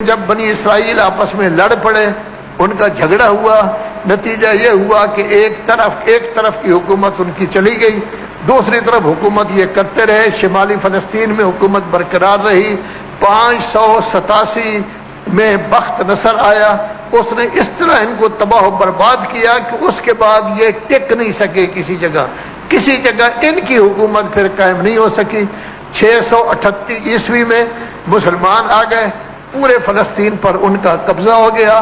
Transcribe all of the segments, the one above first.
جب بنی اسرائیل آپس میں لڑ پڑے، ان کا جھگڑا ہوا، نتیجہ یہ ہوا کہ ایک طرف کی حکومت ان کی چلی گئی، دوسری طرف حکومت یہ کرتے رہے، شمالی فلسطین میں حکومت برقرار رہی۔ 587 میں بخت نصر آیا، اس نے اس طرح ان کو تباہ و برباد کیا کہ اس کے بعد یہ ٹک نہیں سکے کسی جگہ ان کی حکومت پھر قائم نہیں ہو سکی۔ 638 عیسوی میں مسلمان آ گئے، پورے فلسطین پر ان کا قبضہ ہو گیا،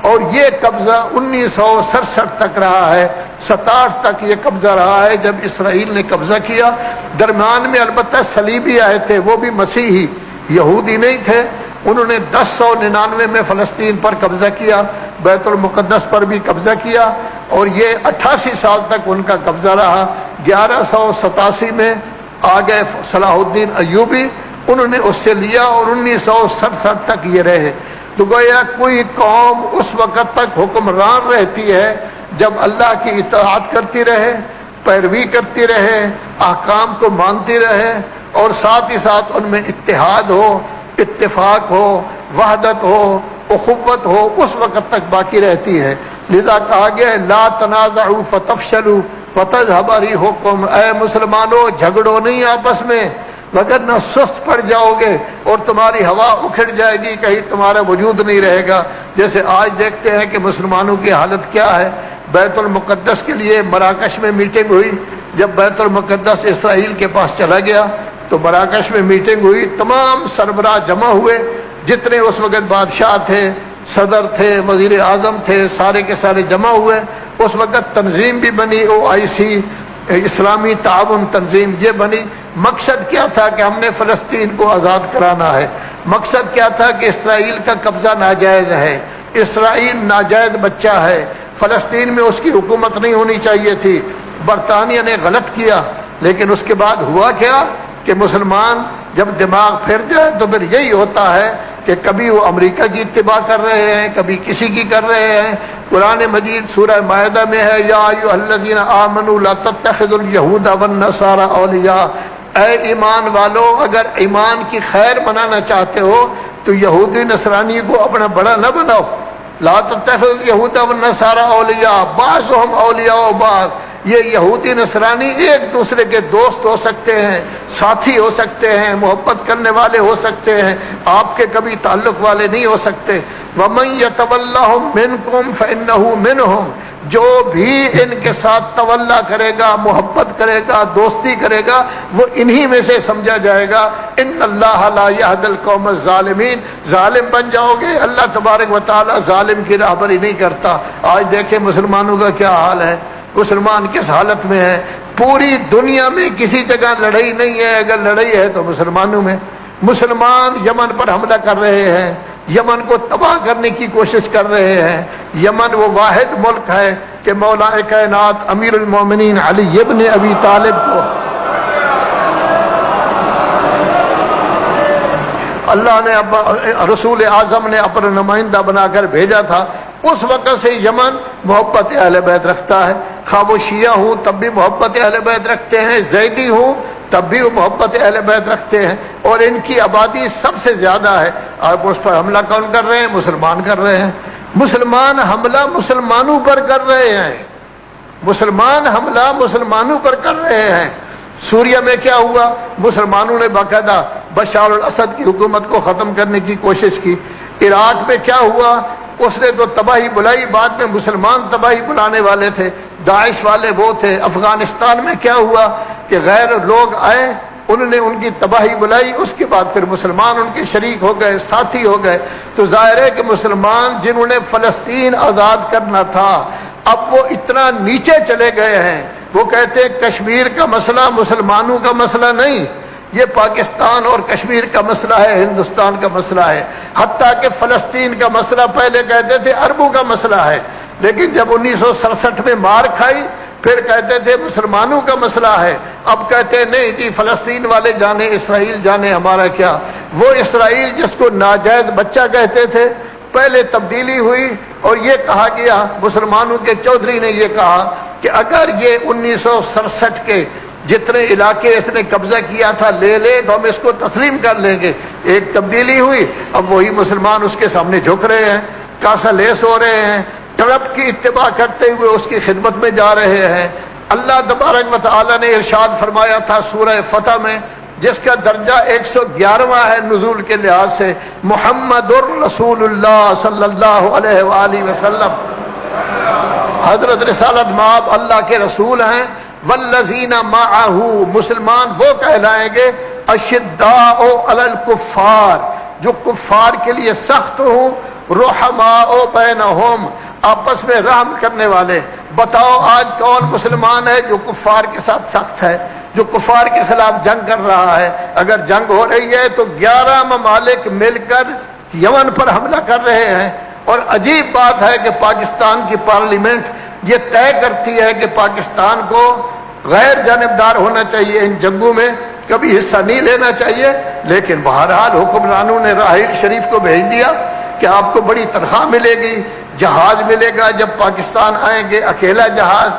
اور یہ قبضہ 1967 تک رہا ہے، 67 تک یہ قبضہ رہا ہے جب اسرائیل نے قبضہ کیا۔ درمیان میں البتہ صلیبی آئے تھے، وہ بھی مسیحی، یہودی نہیں تھے، انہوں نے 1099 میں فلسطین پر قبضہ کیا، بیت المقدس پر بھی قبضہ کیا، اور یہ 88 سال تک ان کا قبضہ رہا۔ 1187 میں آ گئے صلاح الدین ایوبی، انہوں نے اس سے لیا، اور 1967 تک یہ رہے۔ تو گویا کوئی قوم اس وقت تک حکمران رہتی ہے جب اللہ کی اطاعت کرتی رہے، پیروی کرتی رہے، احکام کو مانتی رہے، اور ساتھ ہی ساتھ ان میں اتحاد ہو، اتفاق ہو، وحدت ہو، اخوت ہو، اس وقت تک باقی رہتی ہے۔ لذا کہا گیا لا تنازعوا فتفشلوا وتذهب ريحكم، اے مسلمانوں جھگڑو نہیں آپس میں، وگرنہ سست پڑ جاؤ گے اور تمہاری ہوا اکھڑ جائے گی، کہیں تمہارا وجود نہیں رہے گا۔ جیسے آج دیکھتے ہیں کہ مسلمانوں کی حالت کیا ہے۔ بیت المقدس کے لیے مراکش میں میٹنگ ہوئی، جب بیت المقدس اسرائیل کے پاس چلا گیا تو مراکش میں میٹنگ ہوئی، تمام سربراہ جمع ہوئے، جتنے اس وقت بادشاہ تھے، صدر تھے، وزیر اعظم تھے، سارے کے سارے جمع ہوئے۔ اس وقت تنظیم بھی بنی، OIC اسلامی تعاون تنظیم یہ بنی۔ مقصد کیا تھا کہ ہم نے فلسطین کو آزاد کرانا ہے، مقصد کیا تھا کہ اسرائیل کا قبضہ ناجائز ہے، اسرائیل ناجائز بچہ ہے، فلسطین میں اس کی حکومت نہیں ہونی چاہیے تھی۔ برطانیہ نے غلط کیا، لیکن اس کے بعد ہوا کیا کہ مسلمان جب دماغ پھر جائے تو پھر یہی ہوتا ہے کہ کبھی وہ امریکہ کی اتباع کر رہے ہیں، کبھی کسی کی کر رہے ہیں۔ قرآن مجید سورہ مائدہ میں ہے یا ایھا الذین آمنوا لا تتخذوا اليہود والنصارى اولیاء، اے ایمان والو اگر ایمان کی خیر منانا چاہتے ہو تو یہودی نصرانی کو اپنا بڑا نہ بناؤ۔ لا تتخذوا اليہود والنصارى اولیاء بعضهم اولیاء بعض، یہ یہودی نصرانی ایک دوسرے کے دوست ہو سکتے ہیں، ساتھی ہو سکتے ہیں، محبت کرنے والے ہو سکتے ہیں، آپ کے کبھی تعلق والے نہیں ہو سکتے۔ وَمَن يَتَوَلَّهُم مِّنكُمْ فَإِنَّهُ مِنْهُمْ، جو بھی ان کے ساتھ تولا کرے گا، محبت کرے گا، دوستی کرے گا، وہ انہی میں سے سمجھا جائے گا۔ ان اللہ لا يهدي القوم الظالمین، ظالم بن جاؤ گے، اللہ تبارک و تعالی ظالم کی راہبری نہیں کرتا۔ آج دیکھیں مسلمانوں کا کیا حال ہے، مسلمان کس حالت میں ہے۔ پوری دنیا میں کسی جگہ لڑائی نہیں ہے، اگر لڑائی ہے تو مسلمانوں میں۔ مسلمان یمن پر حملہ کر رہے ہیں، یمن کو تباہ کرنے کی کوشش کر رہے ہیں۔ یمن وہ واحد ملک ہے کہ مولا کائنات امیر المومنین علی ابن ابی طالب کو اللہ نے رسول اعظم نے اپنا نمائندہ بنا کر بھیجا تھا۔ اس وقت سے یمن محبت اہل بیت رکھتا ہے، خواہ وہ شیعہ ہوں تب بھی محبت اہل بیت رکھتے ہیں، زیدی ہوں تب بھی وہ محبت اہل بیت رکھتے ہیں، اور ان کی آبادی سب سے زیادہ ہے۔ اور اس پر حملہ کون کر رہے ہیں؟ مسلمان کر رہے ہیں۔ مسلمان حملہ مسلمانوں پر کر رہے ہیں، مسلمان حملہ مسلمانوں پر کر رہے ہیں۔ سوریہ میں کیا ہوا؟ مسلمانوں نے باقاعدہ بشار الاسد کی حکومت کو ختم کرنے کی کوشش کی۔ عراق میں کیا ہوا؟ اس نے تو تباہی بلائی، بعد میں مسلمان تباہی بلانے والے تھے، داعش والے وہ تھے۔ افغانستان میں کیا ہوا کہ غیر لوگ آئے، انہوں نے ان کی تباہی بلائی، اس کے بعد پھر مسلمان ان کے شریک ہو گئے، ساتھی ہو گئے۔ تو ظاہر ہے کہ مسلمان جنہوں نے فلسطین آزاد کرنا تھا اب وہ اتنا نیچے چلے گئے ہیں، وہ کہتے ہیں کشمیر کا مسئلہ مسلمانوں کا مسئلہ نہیں، یہ پاکستان اور کشمیر کا مسئلہ ہے، ہندوستان کا مسئلہ ہے۔ حتیٰ کہ فلسطین کا مسئلہ پہلے کہتے تھے عربوں کا مسئلہ ہے، لیکن جب 1967 میں مار کھائی پھر کہتے تھے مسلمانوں کا مسئلہ ہے، اب کہتے ہیں نہیں جی فلسطین والے جانے، اسرائیل جانے، ہمارا کیا۔ وہ اسرائیل جس کو ناجائز بچہ کہتے تھے، پہلے تبدیلی ہوئی اور یہ کہا گیا، مسلمانوں کے چودھری نے یہ کہا کہ اگر یہ 1967 کے جتنے علاقے اس نے قبضہ کیا تھا لے لے تو ہم اس کو تسلیم کر لیں گے۔ ایک تبدیلی ہوئی، اب وہی مسلمان اس کے سامنے جھک رہے ہیں، کاسا لیس ہو رہے ہیں، ٹرمپ کی اتباع کرتے ہوئے اس کی خدمت میں جا رہے ہیں۔ اللہ تبارک و تعالیٰ نے ارشاد فرمایا تھا سورہ فتح میں، جس کا درجہ 111واں ہے نزول کے لحاظ سے، محمد الرسول اللہ صلی اللہ علیہ وآلہ وسلم حضرت رسالت مآب اللہ کے رسول ہیں۔ والذین معہ، مسلمان وہ کہلائیں گے اشداء علی الکفار، جو کفار کے لیے سخت ہوں، رحماء بینہم، آپس میں رحم کرنے والے۔ بتاؤ آج کون مسلمان ہے جو کفار کے ساتھ سخت ہے، جو کفار کے خلاف جنگ کر رہا ہے؟ اگر جنگ ہو رہی ہے تو 11 ممالک مل کر یمن پر حملہ کر رہے ہیں، اور عجیب بات ہے کہ پاکستان کی پارلیمنٹ یہ طے کرتی ہے کہ پاکستان کو غیر جانبدار ہونا چاہیے، ان جنگوں میں کبھی حصہ نہیں لینا چاہیے، لیکن بہرحال حکمرانوں نے راحیل شریف کو بھیج دیا کہ آپ کو بڑی تنخواہ ملے گی، جہاز ملے گا جب پاکستان آئیں گے، اکیلا جہاز،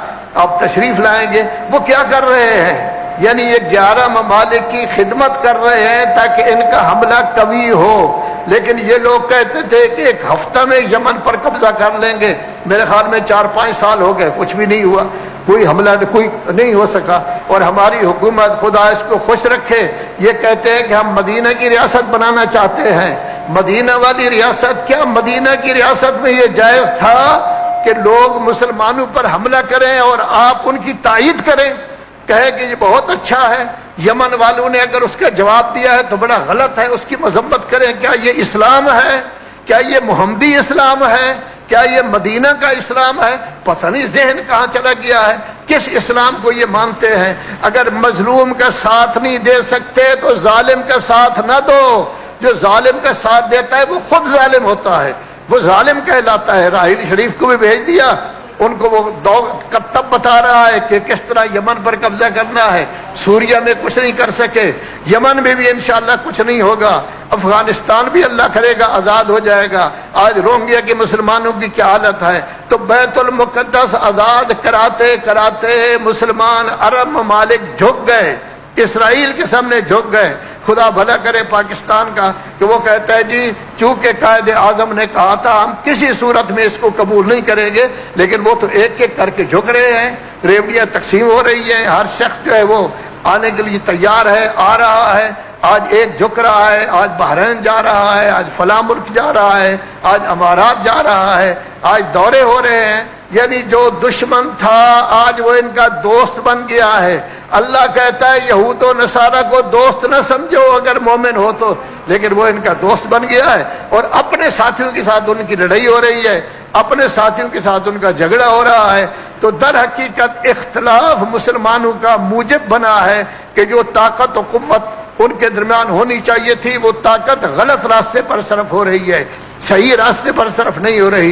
آپ تشریف لائیں گے۔ وہ کیا کر رہے ہیں؟ یعنی یہ 11 ممالک کی خدمت کر رہے ہیں تاکہ ان کا حملہ قوی ہو، لیکن یہ لوگ کہتے تھے کہ ایک ہفتہ میں یمن پر قبضہ کر لیں گے۔ میرے خیال میں 4-5 سال ہو گئے، کچھ بھی نہیں ہوا، کوئی حملہ کوئی نہیں ہو سکا۔ اور ہماری حکومت، خدا اس کو خوش رکھے، یہ کہتے ہیں کہ ہم مدینہ کی ریاست بنانا چاہتے ہیں۔ مدینہ والی ریاست کیا؟ مدینہ کی ریاست میں یہ جائز تھا کہ لوگ مسلمانوں پر حملہ کریں اور آپ ان کی تائید کریں، کہے کہ یہ بہت اچھا ہے۔ یمن والوں نے اگر اس کا جواب دیا ہے تو بڑا غلط ہے، اس کی مذمت کریں۔ کیا یہ اسلام ہے؟ کیا یہ محمدی اسلام ہے؟ کیا یہ مدینہ کا اسلام ہے؟ پتہ نہیں ذہن کہاں چلا گیا ہے، کس اسلام کو یہ مانتے ہیں۔ اگر مظلوم کا ساتھ نہیں دے سکتے تو ظالم کا ساتھ نہ دو، جو ظالم کا ساتھ دیتا ہے وہ خود ظالم ہوتا ہے، وہ ظالم کہلاتا ہے۔ راحیل شریف کو بھی بھیج دیا، ان کو وہ کرتب بتا رہا ہے کہ کس طرح یمن پر قبضہ کرنا ہے۔ سوریہ میں کچھ نہیں کر سکے، یمن میں بھی انشاءاللہ کچھ نہیں ہوگا، افغانستان بھی اللہ کرے گا آزاد ہو جائے گا۔ آج روہنگیا کے مسلمانوں کی کیا حالت ہے؟ تو بیت المقدس آزاد کراتے کراتے مسلمان عرب ممالک جھک گئے، اسرائیل کے سامنے جھک گئے۔ خدا بھلا کرے پاکستان کا کہ وہ کہتا ہے جی چونکہ قائد اعظم نے کہا تھا ہم کسی صورت میں اس کو قبول نہیں کریں گے، لیکن وہ تو ایک ایک کر کے جھک رہے ہیں۔ ریوڑیاں تقسیم ہو رہی ہیں، ہر شخص جو ہے وہ آنے کے لیے تیار ہے، آ رہا ہے۔ آج ایک جھک رہا ہے، آج بحرین جا رہا ہے، آج فلاں ملک جا رہا ہے، آج امارات جا رہا ہے، آج دورے ہو رہے ہیں۔ یعنی جو دشمن تھا آج وہ ان کا دوست بن گیا ہے۔ اللہ کہتا ہے یہود و نصارہ کو دوست نہ سمجھو اگر مومن ہو تو، لیکن وہ ان کا دوست بن گیا ہے، اور اپنے ساتھیوں کے ساتھ ان کی لڑائی ہو رہی ہے، اپنے ساتھیوں کے ساتھ ان کا جھگڑا ہو رہا ہے۔ تو در حقیقت اختلاف مسلمانوں کا موجب بنا ہے کہ جو طاقت و قوت ان کے درمیان ہونی چاہیے تھی، وہ طاقت غلط راستے پر صرف ہو رہی ہے، صحیح راستے پر صرف نہیں ہو رہی۔